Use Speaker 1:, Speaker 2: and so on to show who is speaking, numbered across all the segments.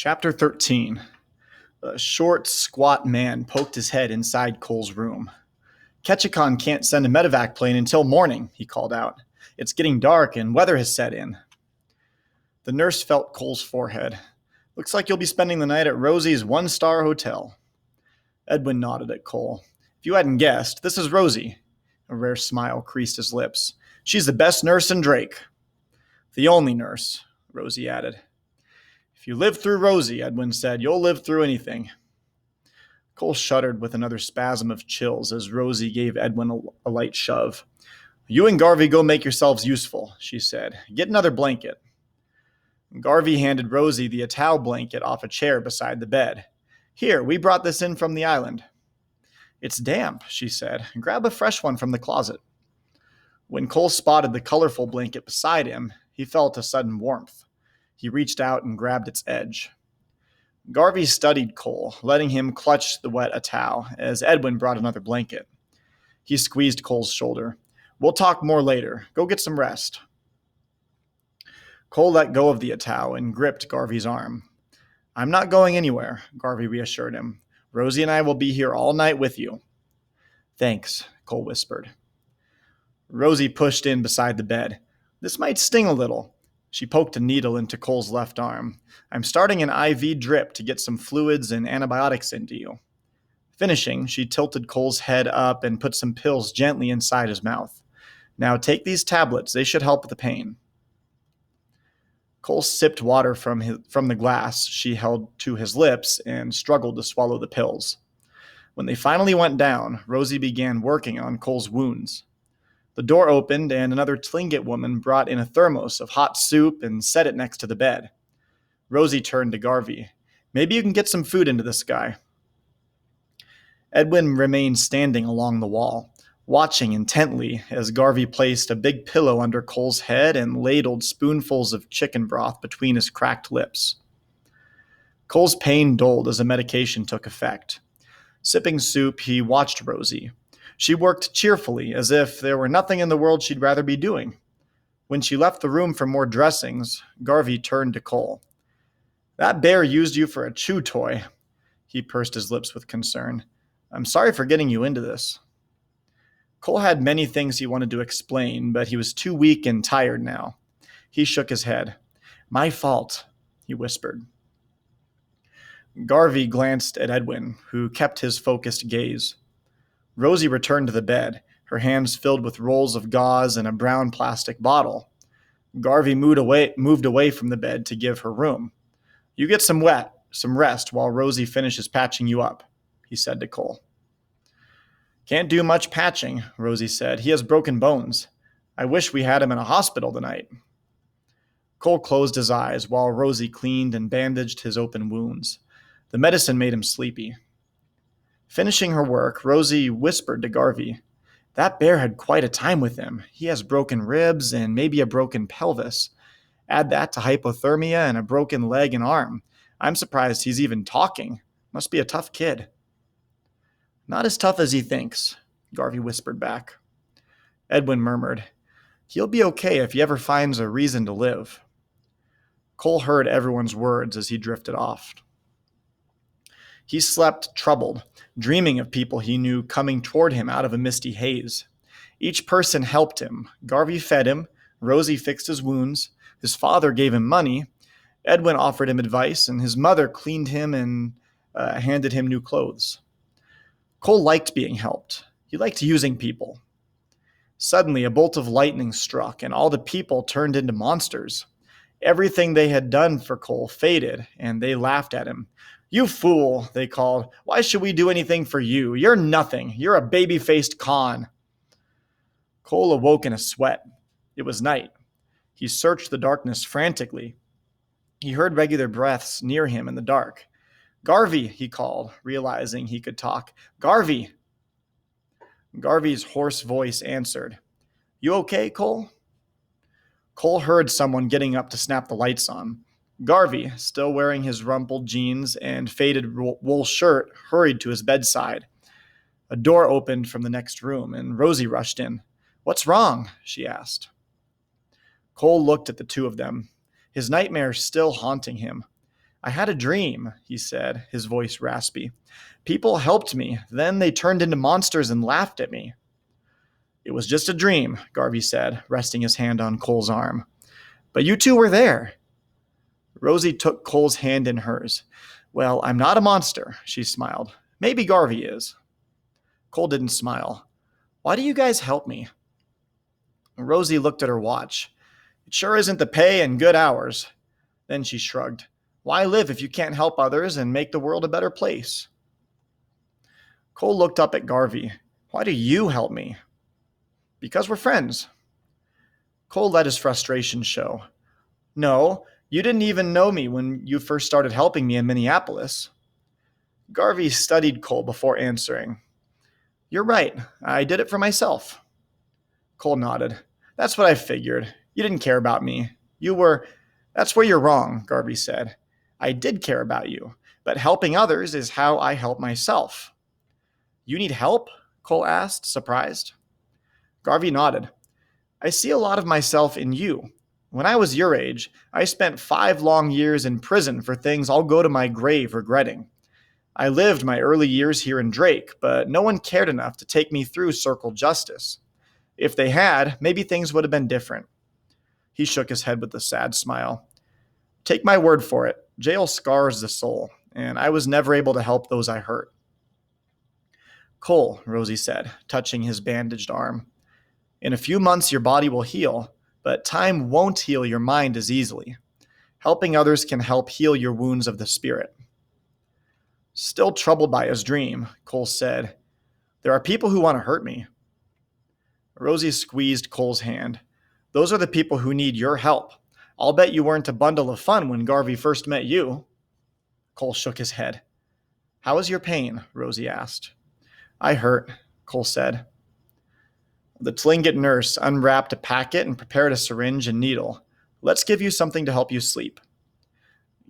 Speaker 1: Chapter 13. A short, squat man poked his head inside Cole's room. Ketchikan can't send a medevac plane until morning, he called out. It's getting dark and weather has set in. The nurse felt Cole's forehead. Looks like you'll be spending the night at Rosie's one-star hotel. Edwin nodded at Cole. If you hadn't guessed, this is Rosie. A rare smile creased his lips. She's the best nurse in Drake. The only nurse, Rosie added. If you live through Rosie, Edwin said, you'll live through anything. Cole shuddered with another spasm of chills as Rosie gave Edwin a light shove. You and Garvey go make yourselves useful, she said. Get another blanket. Garvey handed Rosie the Atau blanket off a chair beside the bed. Here, we brought this in from the island. It's damp, she said. Grab a fresh one from the closet. When Cole spotted the colorful blanket beside him, he felt a sudden warmth. He reached out and grabbed its edge. Garvey studied Cole, letting him clutch the wet Atau as Edwin brought another blanket. He squeezed Cole's shoulder. We'll talk more later. Go get some rest. Cole let go of the Atau and gripped Garvey's arm. I'm not going anywhere, Garvey reassured him. Rosie and I will be here all night with you. Thanks, Cole whispered. Rosie pushed in beside the bed. This might sting a little. She poked a needle into Cole's left arm. I'm starting an IV drip to get some fluids and antibiotics into you. Finishing, she tilted Cole's head up and put some pills gently inside his mouth. Now take these tablets. They should help with the pain. Cole sipped water from the glass she held to his lips and struggled to swallow the pills. When they finally went down, Rosie began working on Cole's wounds. The door opened and another Tlingit woman brought in a thermos of hot soup and set it next to the bed. Rosie turned to Garvey. Maybe you can get some food into this guy. Edwin remained standing along the wall, watching intently as Garvey placed a big pillow under Cole's head and ladled spoonfuls of chicken broth between his cracked lips. Cole's pain dulled as the medication took effect. Sipping soup, he watched Rosie. She worked cheerfully, as if there were nothing in the world she'd rather be doing. When she left the room for more dressings, Garvey turned to Cole. That bear used you for a chew toy. He pursed his lips with concern. I'm sorry for getting you into this. Cole had many things he wanted to explain, but he was too weak and tired now. He shook his head. My fault, he whispered. Garvey glanced at Edwin, who kept his focused gaze. Rosie returned to the bed, her hands filled with rolls of gauze and a brown plastic bottle. Garvey moved away from the bed to give her room. You get some rest while Rosie finishes patching you up, he said to Cole. Can't do much patching, Rosie said. He has broken bones. I wish we had him in a hospital tonight. Cole closed his eyes while Rosie cleaned and bandaged his open wounds. The medicine made him sleepy. Finishing her work, Rosie whispered to Garvey, That bear had quite a time with him. He has broken ribs and maybe a broken pelvis. Add that to hypothermia and a broken leg and arm. I'm surprised he's even talking. Must be a tough kid. Not as tough as he thinks, Garvey whispered back. Edwin murmured, He'll be okay if he ever finds a reason to live. Cole heard everyone's words as he drifted off. He slept troubled, dreaming of people he knew coming toward him out of a misty haze. Each person helped him. Garvey fed him. Rosie fixed his wounds. His father gave him money. Edwin offered him advice, and his mother cleaned him and handed him new clothes. Cole liked being helped. He liked using people. Suddenly, a bolt of lightning struck, and all the people turned into monsters. Everything they had done for Cole faded, and they laughed at him. You fool, they called. Why should we do anything for you? You're nothing. You're a baby-faced con. Cole awoke in a sweat. It was night. He searched the darkness frantically. He heard regular breaths near him in the dark. Garvey, he called, realizing he could talk. Garvey! Garvey's hoarse voice answered. You okay, Cole? Cole heard someone getting up to snap the lights on. Garvey, still wearing his rumpled jeans and faded wool shirt, hurried to his bedside. A door opened from the next room, and Rosie rushed in. What's wrong? She asked. Cole looked at the two of them, his nightmares still haunting him. I had a dream, he said, his voice raspy. People helped me, then they turned into monsters and laughed at me. It was just a dream, Garvey said, resting his hand on Cole's arm. But you two were there. Rosie took Cole's hand in hers. Well, I'm not a monster, she smiled. Maybe Garvey is. Cole didn't smile. Why do you guys help me? Rosie looked at her watch. It sure isn't the pay and good hours. Then she shrugged. Why live if you can't help others and make the world a better place? Cole looked up at Garvey. Why do you help me? Because we're friends. Cole let his frustration show. No, you didn't even know me when you first started helping me in Minneapolis. Garvey studied Cole before answering. You're right. I did it for myself. Cole nodded. That's what I figured. You didn't care about me. That's where you're wrong, Garvey said. I did care about you, but helping others is how I help myself. You need help? Cole asked, surprised. Garvey nodded. I see a lot of myself in you. When I was your age, I spent 5 long years in prison for things I'll go to my grave regretting. I lived my early years here in Drake, but no one cared enough to take me through Circle Justice. If they had, maybe things would have been different. He shook his head with a sad smile. Take my word for it, jail scars the soul, and I was never able to help those I hurt. Cole, Rosie said, touching his bandaged arm. In a few months your body will heal, but time won't heal your mind as easily. Helping others can help heal your wounds of the spirit. Still troubled by his dream, Cole said, There are people who want to hurt me. Rosie squeezed Cole's hand. Those are the people who need your help. I'll bet you weren't a bundle of fun when Garvey first met you. Cole shook his head. How is your pain? Rosie asked. I hurt, Cole said. The Tlingit nurse unwrapped a packet and prepared a syringe and needle. Let's give you something to help you sleep.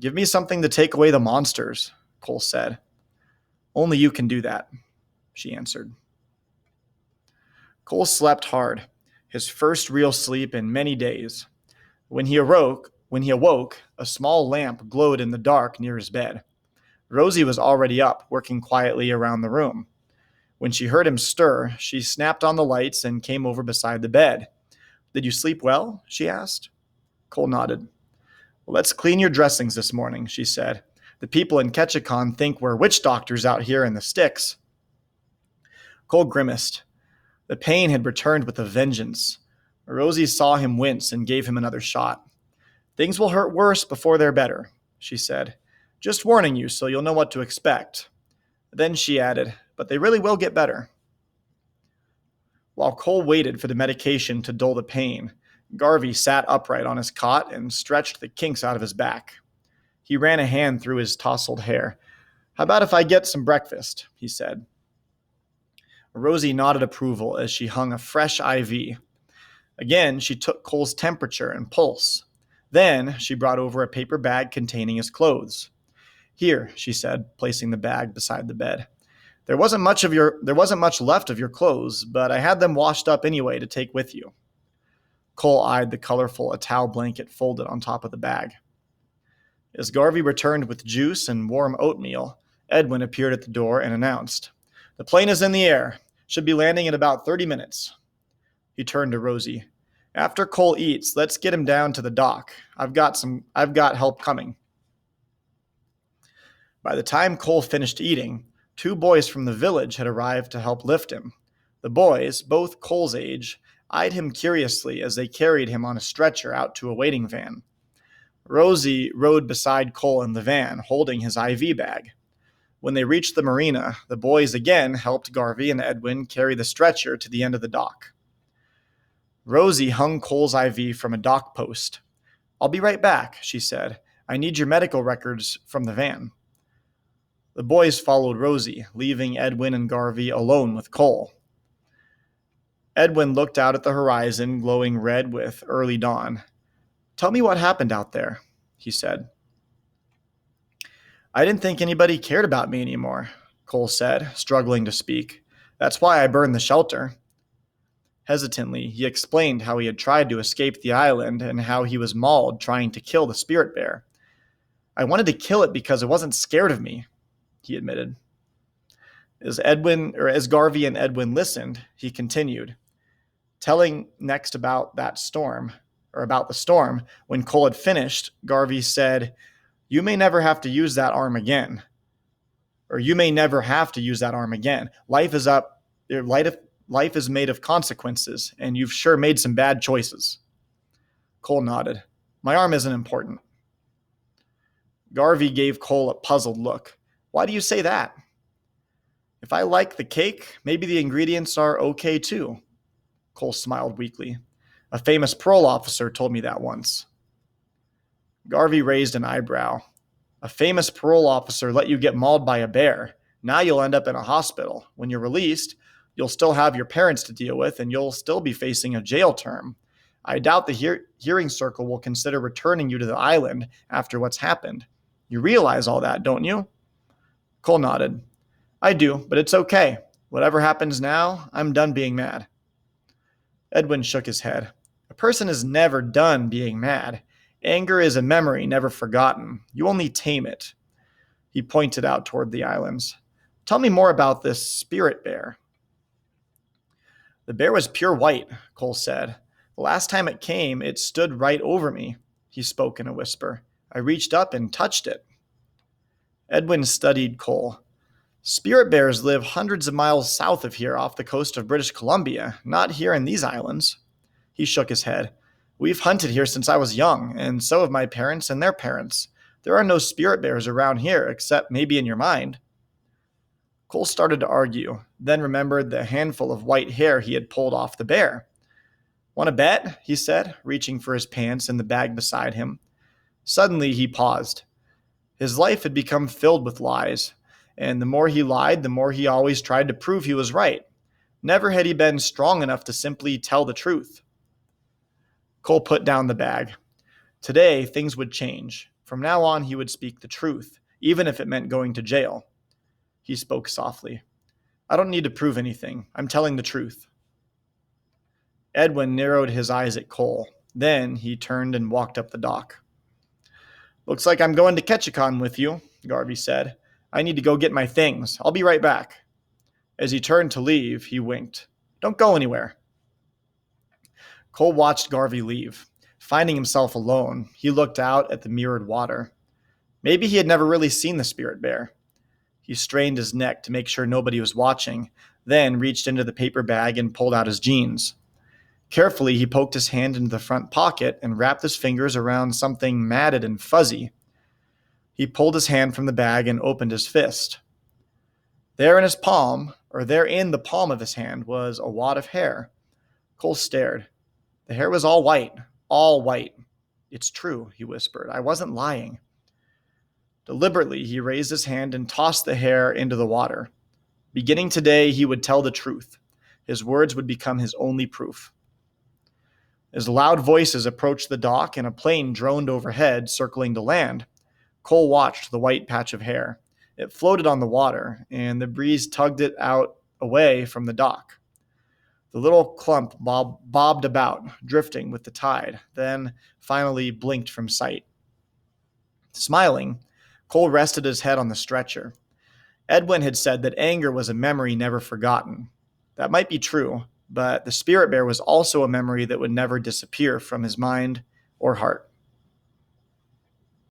Speaker 1: Give me something to take away the monsters, Cole said. Only you can do that, she answered. Cole slept hard, his first real sleep in many days. When he awoke, a small lamp glowed in the dark near his bed. Rosie was already up, working quietly around the room. When she heard him stir, she snapped on the lights and came over beside the bed. Did you sleep well? She asked. Cole nodded. Let's clean your dressings this morning, she said. The people in Ketchikan think we're witch doctors out here in the sticks. Cole grimaced. The pain had returned with a vengeance. Rosie saw him wince and gave him another shot. Things will hurt worse before they're better, she said. Just warning you so you'll know what to expect. Then she added, but they really will get better. While Cole waited for the medication to dull the pain, Garvey sat upright on his cot and stretched the kinks out of his back. He ran a hand through his tousled hair. How about if I get some breakfast? He said. Rosie nodded approval as she hung a fresh IV. Again, she took Cole's temperature and pulse. Then she brought over a paper bag containing his clothes. Here, she said, placing the bag beside the bed. There wasn't much left of your clothes, but I had them washed up anyway to take with you. Cole eyed the colorful towel blanket folded on top of the bag. As Garvey returned with juice and warm oatmeal, Edwin appeared at the door and announced, The plane is in the air. Should be landing in about 30 minutes. He turned to Rosie. After Cole eats, let's get him down to the dock. I've got help coming. By the time Cole finished eating, 2 boys from the village had arrived to help lift him. The boys, both Cole's age, eyed him curiously as they carried him on a stretcher out to a waiting van. Rosie rode beside Cole in the van, holding his IV bag. When they reached the marina, the boys again helped Garvey and Edwin carry the stretcher to the end of the dock. Rosie hung Cole's IV from a dock post. I'll be right back, she said. I need your medical records from the van. The boys followed Rosie, leaving Edwin and Garvey alone with Cole. Edwin looked out at the horizon, glowing red with early dawn. Tell me what happened out there, he said. I didn't think anybody cared about me anymore, Cole said, struggling to speak. That's why I burned the shelter. Hesitantly, he explained how he had tried to escape the island and how he was mauled trying to kill the spirit bear. I wanted to kill it because it wasn't scared of me, he admitted. As Garvey and Edwin listened, he continued, telling next about the storm. When Cole had finished, Garvey said, "You may never have to use that arm again. Or you may never have to use that arm again. Life is made of consequences, and you've sure made some bad choices." Cole nodded. "My arm isn't important." Garvey gave Cole a puzzled look. "Why do you say that?" "If I like the cake, maybe the ingredients are okay too." Cole smiled weakly. "A famous parole officer told me that once." Garvey raised an eyebrow. "A famous parole officer let you get mauled by a bear. Now you'll end up in a hospital. When you're released, you'll still have your parents to deal with, and you'll still be facing a jail term. I doubt the hearing circle will consider returning you to the island after what's happened. You realize all that, don't you?" Cole nodded. "I do, but it's okay. Whatever happens now, I'm done being mad." Edwin shook his head. "A person is never done being mad. Anger is a memory never forgotten. You only tame it." He pointed out toward the islands. "Tell me more about this spirit bear." "The bear was pure white," Cole said. "The last time it came, it stood right over me." He spoke in a whisper. "I reached up and touched it." Edwin studied Cole. "Spirit bears live hundreds of miles south of here off the coast of British Columbia, not here in these islands." He shook his head. "We've hunted here since I was young, and so have my parents and their parents. There are no spirit bears around here, except maybe in your mind." Cole started to argue, then remembered the handful of white hair he had pulled off the bear. "Want to bet?" he said, reaching for his pants in the bag beside him. Suddenly he paused. His life had become filled with lies, and the more he lied, the more he always tried to prove he was right. Never had he been strong enough to simply tell the truth. Cole put down the bag. Today, things would change. From now on, he would speak the truth, even if it meant going to jail. He spoke softly. "I don't need to prove anything. I'm telling the truth." Edwin narrowed his eyes at Cole. Then he turned and walked up the dock. "Looks like I'm going to Ketchikan with you," Garvey said. "I need to go get my things. I'll be right back." As he turned to leave, he winked. "Don't go anywhere." Cole watched Garvey leave. Finding himself alone, he looked out at the mirrored water. Maybe he had never really seen the spirit bear. He strained his neck to make sure nobody was watching, then reached into the paper bag and pulled out his jeans. Carefully, he poked his hand into the front pocket and wrapped his fingers around something matted and fuzzy. He pulled his hand from the bag and opened his fist. There in the palm of his hand, was a wad of hair. Cole stared. The hair was all white, all white. "It's true," he whispered. "I wasn't lying." Deliberately, he raised his hand and tossed the hair into the water. Beginning today, he would tell the truth. His words would become his only proof. As loud voices approached the dock and a plane droned overhead, circling to land, Cole watched the white patch of hair. It floated on the water, and the breeze tugged it out away from the dock. The little clump bobbed about, drifting with the tide, then finally blinked from sight. Smiling, Cole rested his head on the stretcher. Edwin had said that anger was a memory never forgotten. That might be true, but the spirit bear was also a memory that would never disappear from his mind or heart.